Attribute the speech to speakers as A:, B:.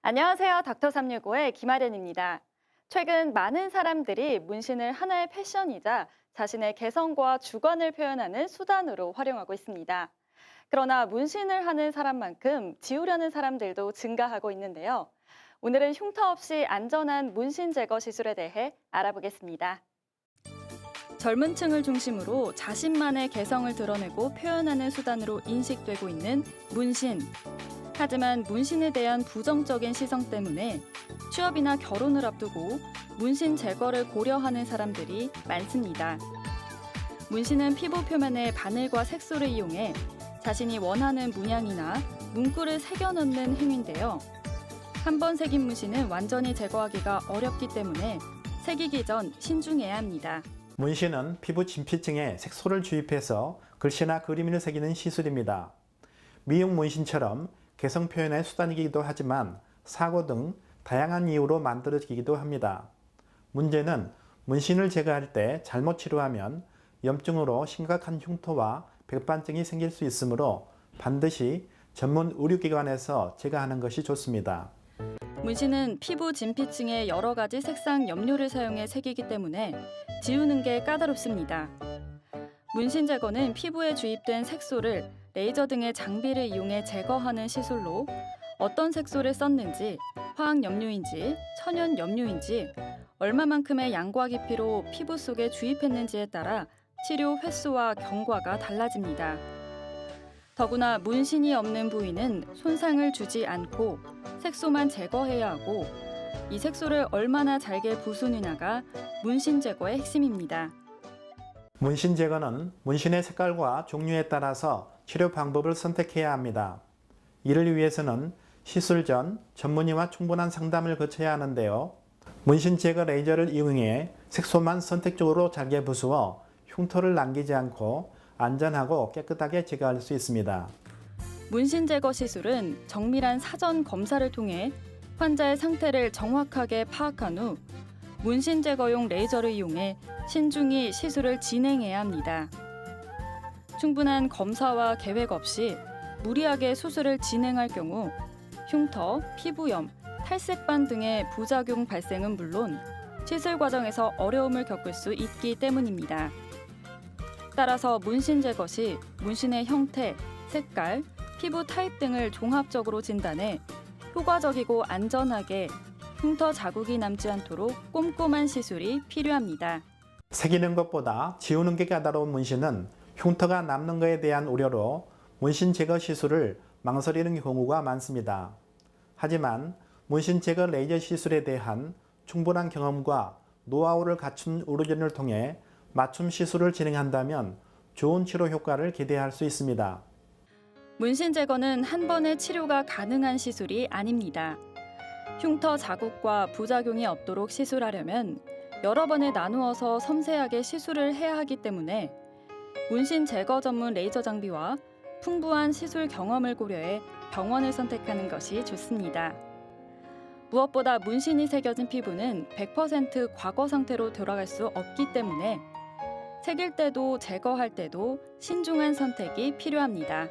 A: 안녕하세요. 닥터365의 김아련입니다. 최근 많은 사람들이 문신을 하나의 패션이자 자신의 개성과 주관을 표현하는 수단으로 활용하고 있습니다. 그러나 문신을 하는 사람만큼 지우려는 사람들도 증가하고 있는데요. 오늘은 흉터 없이 안전한 문신 제거 시술에 대해 알아보겠습니다. 젊은 층을 중심으로 자신만의 개성을 드러내고 표현하는 수단으로 인식되고 있는 문신. 하지만 문신에 대한 부정적인 시선 때문에 취업이나 결혼을 앞두고 문신 제거를 고려하는 사람들이 많습니다. 문신은 피부 표면에 바늘과 색소를 이용해 자신이 원하는 문양이나 문구를 새겨 넣는 행위인데요. 한 번 새긴 문신은 완전히 제거하기가 어렵기 때문에 새기기 전 신중해야 합니다.
B: 문신은 피부 진피층에 색소를 주입해서 글씨나 그림을 새기는 시술입니다. 미용 문신처럼 개성 표현의 수단이기도 하지만 사고 등 다양한 이유로 만들어지기도 합니다. 문제는 문신을 제거할 때 잘못 치료하면 염증으로 심각한 흉터와 백반증이 생길 수 있으므로 반드시 전문 의료기관에서 제거하는 것이 좋습니다.
A: 문신은 피부 진피층에 여러 가지 색상 염료를 사용해 새기기 때문에 지우는 게 까다롭습니다. 문신 제거는 피부에 주입된 색소를 레이저 등의 장비를 이용해 제거하는 시술로 어떤 색소를 썼는지, 화학 염료인지, 천연 염료인지, 얼마만큼의 양과 깊이로 피부 속에 주입했는지에 따라 치료 횟수와 경과가 달라집니다. 더구나 문신이 없는 부위는 손상을 주지 않고 색소만 제거해야 하고 이 색소를 얼마나 잘게 부수느냐가 문신 제거의 핵심입니다.
B: 문신 제거는 문신의 색깔과 종류에 따라서 치료 방법을 선택해야 합니다. 이를 위해서는 시술 전 전문의와 충분한 상담을 거쳐야 하는데요. 문신 제거 레이저를 이용해 색소만 선택적으로 잘게 부수어 흉터를 남기지 않고 안전하고 깨끗하게 제거할 수 있습니다.
A: 문신 제거 시술은 정밀한 사전 검사를 통해 환자의 상태를 정확하게 파악한 후 문신 제거용 레이저를 이용해 신중히 시술을 진행해야 합니다. 충분한 검사와 계획 없이 무리하게 수술을 진행할 경우 흉터, 피부염, 탈색반 등의 부작용 발생은 물론 시술 과정에서 어려움을 겪을 수 있기 때문입니다. 따라서 문신 제거 시 문신의 형태, 색깔, 피부 타입 등을 종합적으로 진단해 효과적이고 안전하게 흉터 자국이 남지 않도록 꼼꼼한 시술이 필요합니다.
B: 새기는 것보다 지우는 게 까다로운 문신은 흉터가 남는 것에 대한 우려로 문신 제거 시술을 망설이는 경우가 많습니다. 하지만 문신 제거 레이저 시술에 대한 충분한 경험과 노하우를 갖춘 의료진을 통해 맞춤 시술을 진행한다면 좋은 치료 효과를 기대할 수 있습니다.
A: 문신 제거는 한 번의 치료가 가능한 시술이 아닙니다. 흉터 자국과 부작용이 없도록 시술하려면 여러 번에 나누어서 섬세하게 시술을 해야 하기 때문에 문신 제거 전문 레이저 장비와 풍부한 시술 경험을 고려해 병원을 선택하는 것이 좋습니다. 무엇보다 문신이 새겨진 피부는 100% 과거 상태로 돌아갈 수 없기 때문에 새길 때도 제거할 때도 신중한 선택이 필요합니다.